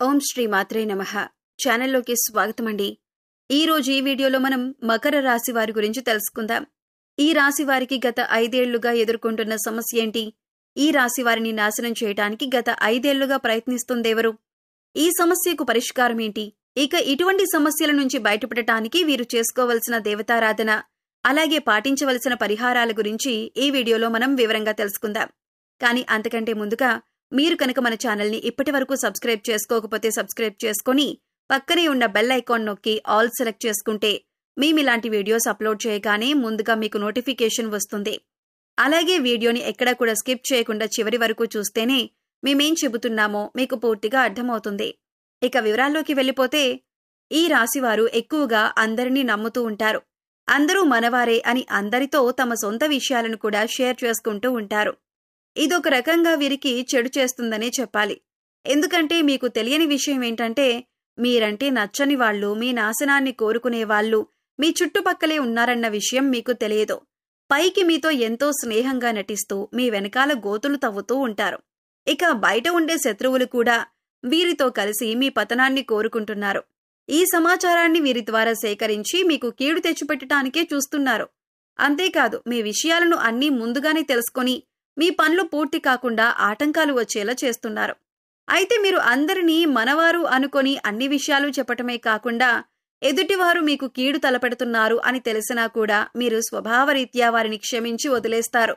ఓం శ్రీ మాత్రే నమః. ఛానల్లోకి స్వాగతమండి. ఈరోజు ఈ వీడియోలో మనం మకర రాశి వారి గురించి తెలుసుకుందాం. ఈ రాశి వారికి గత 5 ఏళ్లుగా ఎదుర్కొంటున్న సమస్య ఏంటి? ఈ రాశి వారిని నాశనం చేయడానికి గత 5 ఏళ్లుగా ప్రయత్నిస్తుందెవరు? ఈ సమస్యకు పరిష్కారం ఏంటి? ఇక ఇటువంటి సమస్యల నుంచి బయటపడటానికి వీరు చేసుకోవలసిన దేవతారాధన, అలాగే పాటించవలసిన పరిహారాల గురించి ఈ వీడియోలో మనం వివరంగా తెలుసుకుందాం. కానీ అంతకంటే ముందుగా మీరు కనుక మన ఛానల్ని ఇప్పటి వరకు సబ్స్క్రైబ్ చేసుకోకపోతే సబ్స్క్రైబ్ చేసుకొని పక్కనే ఉన్న బెల్ ఐకాన్ నొక్కి ఆల్ సెలెక్ట్ చేసుకుంటే మేమిలాంటి వీడియోస్ అప్లోడ్ చేయగానే ముందుగా మీకు నోటిఫికేషన్ వస్తుంది. అలాగే వీడియోని ఎక్కడా కూడా స్కిప్ చేయకుండా చివరి వరకు చూస్తేనే మేమేం చెబుతున్నామో మీకు పూర్తిగా అర్థమవుతుంది. ఇక వివరాల్లోకి వెళ్ళిపోతే, ఈ రాశివారు ఎక్కువగా అందరినీ నమ్ముతూ ఉంటారు. అందరూ మనవారే అని అందరితో తమ సొంత విషయాలను కూడా షేర్ చేసుకుంటూ ఉంటారు. ఇదొక రకంగా వీరికి చెడు చేస్తుందనే చెప్పాలి. ఎందుకంటే మీకు తెలియని విషయం ఏంటంటే, మీరంటే నచ్చని వాళ్ళు, మీ నాశనాన్ని కోరుకునే వాళ్ళు మీ చుట్టుపక్కలే ఉన్నారన్న విషయం మీకు తెలియదు. పైకి మీతో ఎంతో స్నేహంగా నటిస్తూ మీ వెనకాల గోతులు తవ్వుతూ ఉంటారు. ఇక బయట ఉండే శత్రువులు కూడా వీరితో కలిసి మీ పతనాన్ని కోరుకుంటున్నారు. ఈ సమాచారాన్ని వీరి ద్వారా సేకరించి మీకు కీడు తెచ్చిపెట్టడానికే చూస్తున్నారు. అంతేకాదు, మీ విషయాలను అన్నీ ముందుగానే తెలుసుకొని మీ పనులు పూర్తి కాకుండా ఆటంకాలు వచ్చేలా చేస్తున్నారు. అయితే మీరు అందరినీ మనవారు అనుకొని అన్ని విషయాలు చెప్పటమే కాకుండా, ఎదుటివారు మీకు కీడు తలపెడుతున్నారు అని తెలిసినా కూడా మీరు స్వభావరీత్యా వారిని క్షమించి వదిలేస్తారు.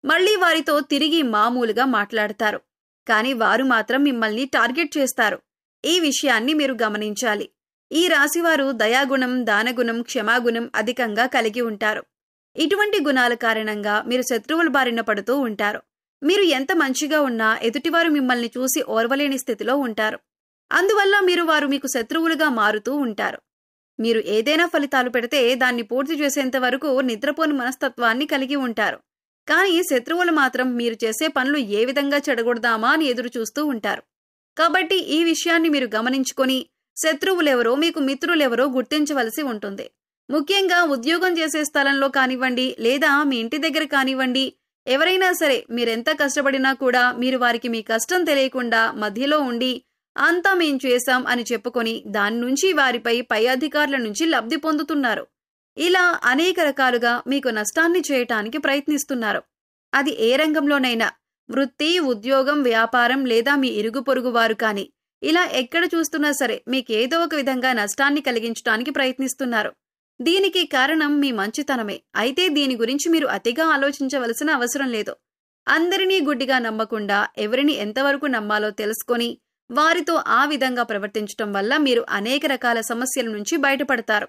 మళ్లీ వారితో తిరిగి మామూలుగా మాట్లాడతారు. కానీ వారు మాత్రం మిమ్మల్ని టార్గెట్ చేస్తారు. ఈ విషయాన్ని మీరు గమనించాలి. ఈ రాశివారు దయాగుణం, దానగుణం, క్షమాగుణం అధికంగా కలిగి ఉంటారు. ఇటువంటి గుణాల కారణంగా మీరు శత్రువుల బారిన పడుతూ ఉంటారు. మీరు ఎంత మంచిగా ఉన్నా ఎదుటివారు మిమ్మల్ని చూసి ఓర్వలేని స్థితిలో ఉంటారు. అందువల్ల వారు మీకు శత్రువులుగా మారుతూ ఉంటారు. మీరు ఏదైనా ఫలితాలు పెడితే దాన్ని పూర్తి చేసేంత వరకు నిద్రపోని మనస్తత్వాన్ని కలిగి ఉంటారు. కానీ శత్రువులు మాత్రం మీరు చేసే పనులు ఏ విధంగా చెడగొడదామా అని ఎదురు చూస్తూ ఉంటారు. కాబట్టి ఈ విషయాన్ని మీరు గమనించుకొని శత్రువులెవరో మీకు మిత్రులెవరో గుర్తించవలసి ఉంటుంది. ముఖ్యంగా ఉద్యోగం చేసే స్థలంలో కానివ్వండి, లేదా మీ ఇంటి దగ్గర కానివ్వండి, ఎవరైనా సరే మీరెంత కష్టపడినా కూడా మీరు వారికి మీ కష్టం తెలియకుండా మధ్యలో ఉండి అంతా మేం చేశాం అని చెప్పుకొని దాని నుంచి వారిపై పై అధికారుల నుంచి లబ్ధి పొందుతున్నారు. ఇలా అనేక రకాలుగా మీకు నష్టాన్ని చేయటానికి ప్రయత్నిస్తున్నారు. అది ఏ రంగంలోనైనా, వృత్తి, ఉద్యోగం, వ్యాపారం లేదా మీ ఇరుగు పొరుగు వారు కానీ, ఇలా ఎక్కడ చూస్తున్నా సరే మీకేదో ఒక విధంగా నష్టాన్ని కలిగించడానికి ప్రయత్నిస్తున్నారు. దీనికి కారణం మీ మంచితనమే. అయితే దీని గురించి మీరు అతిగా ఆలోచించవలసిన అవసరం లేదు. అందరినీ గుడ్డిగా నమ్మకుండా ఎవరిని ఎంతవరకు నమ్మాలో తెలుసుకొని వారితో ఆ విధంగా ప్రవర్తించటం వల్ల మీరు అనేక రకాల సమస్యల నుంచి బయటపడతారు.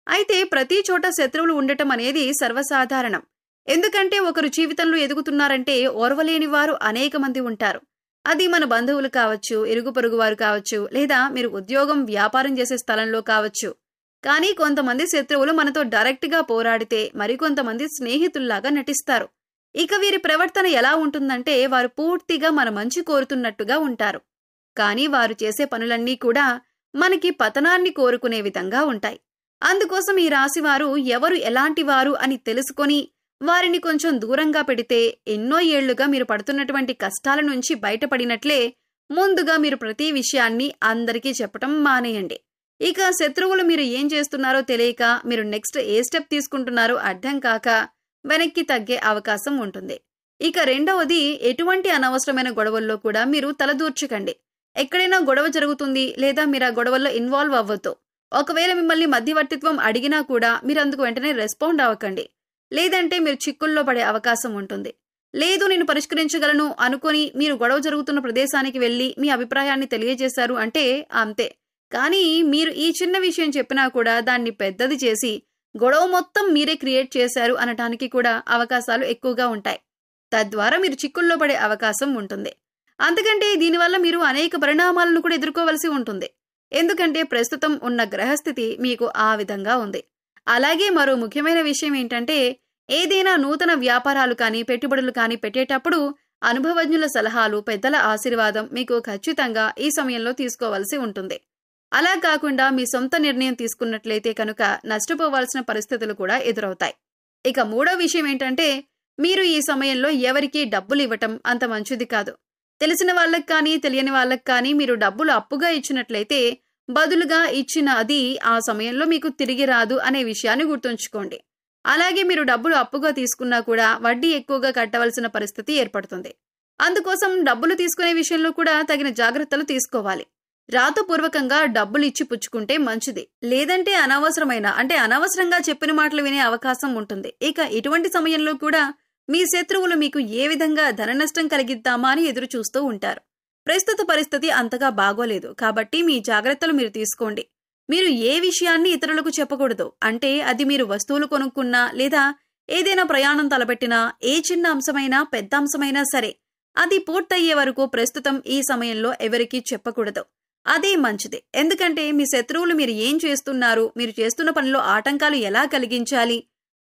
అయితే ప్రతి చోట శత్రువులు ఉండటం అనేది సర్వసాధారణం. ఎందుకంటే ఒకరు జీవితంలో ఎదుగుతున్నారంటే ఓర్వలేని వారు అనేక మంది ఉంటారు. అది మన బంధువులు కావచ్చు, ఇరుగు పొరుగు వారు కావచ్చు, లేదా మీరు ఉద్యోగం, వ్యాపారం చేసే స్థలంలో కావచ్చు. కానీ కొంతమంది శత్రువులు మనతో డైరెక్ట్గా పోరాడితే మరికొంతమంది స్నేహితుల్లాగా నటిస్తారు. ఇక వీరి ప్రవర్తన ఎలా ఉంటుందంటే, వారు పూర్తిగా మన మంచి కోరుతున్నట్టుగా ఉంటారు. కానీ వారు చేసే పనులన్నీ కూడా మనకి పతనాన్ని కోరుకునే విధంగా ఉంటాయి. అందుకోసం ఈ రాశివారు ఎవరు ఎలాంటి వారు అని తెలుసుకొని వారిని కొంచెం దూరంగా పెడితే ఎన్నో ఏళ్లుగా మీరు పడుతున్నటువంటి కష్టాల నుంచి బయటపడినట్లే. ముందుగా మీరు ప్రతి విషయాన్ని అందరికీ చెప్పటం మానేయండి. ఇక శత్రువులు మీరు ఏం చేస్తున్నారో తెలియక, మీరు నెక్స్ట్ ఏ స్టెప్ తీసుకుంటున్నారో అర్థం కాక వెనక్కి తగ్గే అవకాశం ఉంటుంది. ఇక రెండవది, ఎటువంటి అనవసరమైన గొడవల్లో కూడా మీరు తలదూర్చకండి. ఎక్కడైనా గొడవ జరుగుతుంది లేదా మీరు ఆ గొడవల్లో ఇన్వాల్వ్ అవ్వద్దు. ఒకవేళ మిమ్మల్ని మధ్యవర్తిత్వం అడిగినా కూడా మీరు అందుకు వెంటనే రెస్పాండ్ అవ్వకండి. లేదంటే మీరు చిక్కుల్లో పడే అవకాశం ఉంటుంది. లేదు, నేను పరిష్కరించగలను అనుకొని మీరు గొడవ జరుగుతున్న ప్రదేశానికి వెళ్లి మీ అభిప్రాయాన్ని తెలియజేశారు అంటే అంతే. కానీ మీరు ఈ చిన్న విషయం చెప్పినా కూడా దాన్ని పెద్దది చేసి గొడవ మొత్తం మీరే క్రియేట్ చేశారు అనటానికి కూడా అవకాశాలు ఎక్కువగా ఉంటాయి. తద్వారా మీరు చిక్కుల్లో పడే అవకాశం ఉంటుంది. అందుకంటే దీనివల్ల మీరు అనేక పరిణామాలను కూడా ఎదుర్కోవలసి ఉంటుంది. ఎందుకంటే ప్రస్తుతం ఉన్న గ్రహస్థితి మీకు ఆ విధంగా ఉంది. అలాగే మరో ముఖ్యమైన విషయం ఏంటంటే, ఏదైనా నూతన వ్యాపారాలు కానీ, పెట్టుబడులు కానీ పెట్టేటప్పుడు అనుభవజ్ఞుల సలహాలు, పెద్దల ఆశీర్వాదం మీకు ఖచ్చితంగా ఈ సమయంలో తీసుకోవాల్సి ఉంటుంది. అలా కాకుండా మీ సొంత నిర్ణయం తీసుకున్నట్లయితే కనుక నష్టపోవాల్సిన పరిస్థితులు కూడా ఎదురవుతాయి. ఇక మూడో విషయం ఏంటంటే, మీరు ఈ సమయంలో ఎవరికీ డబ్బులు ఇవ్వటం అంత మంచిది కాదు. తెలిసిన వాళ్ళకి కానీ తెలియని వాళ్ళకి కానీ మీరు డబ్బులు అప్పుగా ఇచ్చినట్లయితే బదులుగా ఇచ్చిన అది ఆ సమయంలో మీకు తిరిగి రాదు అనే విషయాన్ని గుర్తుంచుకోండి. అలాగే మీరు డబ్బులు అప్పుగా తీసుకున్నా కూడా వడ్డీ ఎక్కువగా కట్టవలసిన పరిస్థితి ఏర్పడుతుంది. అందుకోసం డబ్బులు తీసుకునే విషయంలో కూడా తగిన జాగ్రత్తలు తీసుకోవాలి. రాతపూర్వకంగా డబ్బులు ఇచ్చి పుచ్చుకుంటే మంచిది. లేదంటే అనవసరంగా చెప్పిన మాటలు వినే అవకాశం ఉంటుంది. ఇక ఇటువంటి సమయంలో కూడా మీ శత్రువులు మీకు ఏ విధంగా ధన నష్టం కలిగిద్దామా అని ఎదురు చూస్తూ ఉంటారు. ప్రస్తుత పరిస్థితి అంతగా బాగోలేదు కాబట్టి మీ జాగ్రత్తలు మీరు తీసుకోండి. మీరు ఏ విషయాన్ని ఇతరులకు చెప్పకూడదు. అంటే అది మీరు వస్తువులు కొనుక్కున్నా లేదా ఏదైనా ప్రయాణం తలపెట్టినా ఏ చిన్న అంశమైనా పెద్ద అంశమైనా సరే అది పూర్తయ్యే వరకు ప్రస్తుతం ఈ సమయంలో ఎవరికీ చెప్పకూడదు. అదే మంచిది. ఎందుకంటే మీ శత్రువులు మీరు ఏం చేస్తున్నారు, మీరు చేస్తున్న పనిలో ఆటంకాలు ఎలా కలిగించాలి,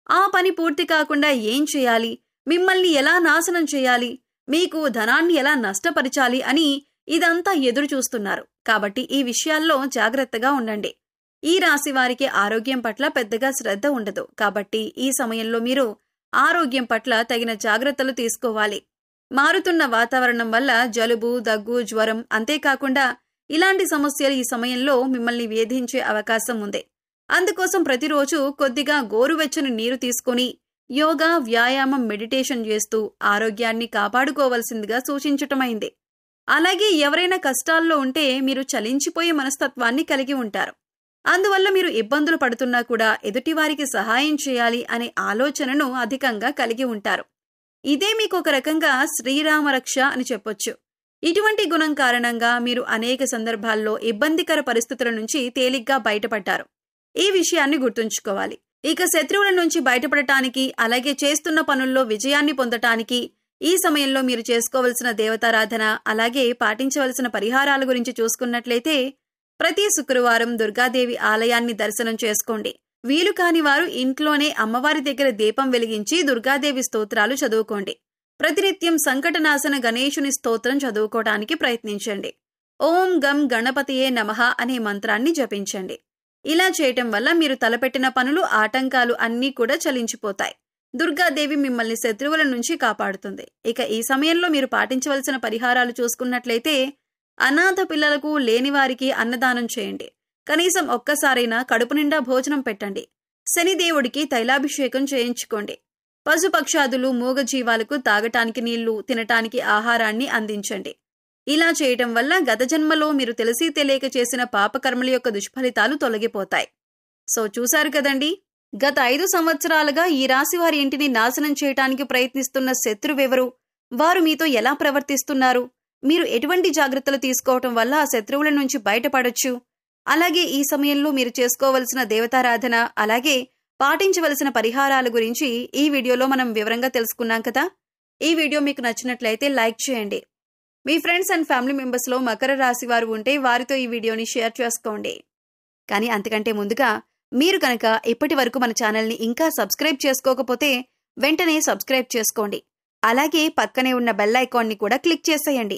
ఆ పని పూర్తి కాకుండా ఏం చేయాలి, మిమ్మల్ని ఎలా నాశనం చేయాలి, మీకు ధనాన్ని ఎలా నష్టపరచాలి అని ఇదంతా ఎదురు చూస్తున్నారు. కాబట్టి ఈ విషయాల్లో జాగ్రత్తగా ఉండండి. ఈ రాశి వారికి ఆరోగ్యం పట్ల పెద్దగా శ్రద్ధ ఉండదు. కాబట్టి ఈ సమయంలో మీరు ఆరోగ్యం పట్ల తగిన జాగ్రత్తలు తీసుకోవాలి. మారుతున్న వాతావరణం వల్ల జలుబు, దగ్గు, జ్వరం అంతేకాకుండా ఇలాంటి సమస్యలు ఈ సమయంలో మిమ్మల్ని వేధించే అవకాశం ఉంది. అందుకోసం ప్రతిరోజు కొద్దిగా గోరువెచ్చని నీరు తీసుకుని యోగా, వ్యాయామం, మెడిటేషన్ చేస్తూ ఆరోగ్యాన్ని కాపాడుకోవలసిందిగా సూచించటమైంది. అలాగే ఎవరైనా కష్టాల్లో ఉంటే మీరు చలించిపోయే మనస్తత్వాన్ని కలిగి ఉంటారు. అందువల్ల మీరు ఇబ్బందులు పడుతున్నా కూడా ఎదుటివారికి సహాయం చేయాలి అనే ఆలోచనను అధికంగా కలిగి ఉంటారు. ఇదే మీకు ఒక రకంగా శ్రీరామరక్ష అని చెప్పొచ్చు. ఇటువంటి గుణం కారణంగా మీరు అనేక సందర్భాల్లో ఇబ్బందికర పరిస్థితుల నుంచి తేలిగ్గా బయటపడ్డారు. ఈ విషయాన్ని గుర్తుంచుకోవాలి. ఇక శత్రువుల నుంచి బయటపడటానికి అలాగే చేస్తున్న పనుల్లో విజయాన్ని పొందటానికి ఈ సమయంలో మీరు చేసుకోవలసిన దేవతారాధన అలాగే పాటించవలసిన పరిహారాల గురించి చూసుకున్నట్లయితే ప్రతి శుక్రవారం దుర్గాదేవి ఆలయాన్ని దర్శనం చేసుకోండి. వీలు కాని వారు ఇంట్లోనే అమ్మవారి దగ్గర దీపం వెలిగించి దుర్గాదేవి స్తోత్రాలు చదువుకోండి. ప్రతినిత్యం సంకటనాశన గణేశుని స్తోత్రం చదువుకోవడానికి ప్రయత్నించండి. ఓం గం గణపతియే నమః అనే మంత్రాన్ని జపించండి. ఇలా చేయటం వల్ల మీరు తలపెట్టిన పనులు, ఆటంకాలు అన్నీ కూడా చలించిపోతాయి. దుర్గాదేవి మిమ్మల్ని శత్రువుల నుంచి కాపాడుతుంది. ఇక ఈ సమయంలో మీరు పాటించవలసిన పరిహారాలు చూసుకున్నట్లయితే అనాథ పిల్లలకు, లేనివారికి అన్నదానం చేయండి. కనీసం ఒక్కసారైనా కడుపు నిండా భోజనం పెట్టండి. శనిదేవుడికి తైలాభిషేకం చేయించుకోండి. పశుపక్షాదులు, మూగజీవాలకు తాగటానికి నీళ్లు, తినటానికి ఆహారాన్ని అందించండి. ఇలా చేయటం వల్ల గత జన్మలో మీరు తెలిసి తెలియక చేసిన పాపకర్మల యొక్క దుష్ఫలితాలు తొలగిపోతాయి. సో చూశారు కదండి, గత 5 సంవత్సరాలుగా ఈ రాశి వారి ఇంటిని నాశనం చేయటానికి ప్రయత్నిస్తున్న శత్రువెవరు, వారు మీతో ఎలా ప్రవర్తిస్తున్నారు, మీరు ఎటువంటి జాగ్రత్తలు తీసుకోవటం వల్ల ఆ శత్రువుల నుంచి బయటపడొచ్చు, అలాగే ఈ సమయంలో మీరు చేసుకోవలసిన దేవతారాధన అలాగే పాటించవలసిన పరిహారాల గురించి ఈ వీడియోలో మనం వివరంగా తెలుసుకున్నాం కదా. ఈ వీడియో మీకు నచ్చినట్లయితే లైక్ చేయండి. మీ ఫ్రెండ్స్ అండ్ ఫ్యామిలీ మెంబర్స్లో మకర రాశి వారు ఉంటే వారితో ఈ వీడియోని షేర్ చేసుకోండి. కానీ అంతకంటే ముందుగా మీరు కనుక ఇప్పటి వరకు మన ఛానల్ని ఇంకా సబ్స్క్రైబ్ చేసుకోకపోతే వెంటనే సబ్స్క్రైబ్ చేసుకోండి. అలాగే పక్కనే ఉన్న బెల్ ఐకాన్ని కూడా క్లిక్ చేసేయండి.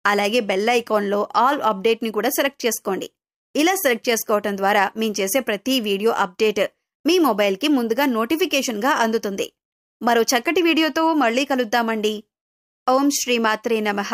అలాగే బెల్ ఐకాన్లో ఆల్ అప్డేట్ని కూడా సెలెక్ట్ చేసుకోండి. ఇలా సెలెక్ట్ చేసుకోవటం ద్వారా మేము చేసే ప్రతి వీడియో అప్డేట్ మీ మొబైల్కి ముందుగా నోటిఫికేషన్గా అందుతుంది. మరో చక్కటి వీడియోతో మళ్ళీ కలుద్దామండి. ఓం శ్రీమాత్రే నమః.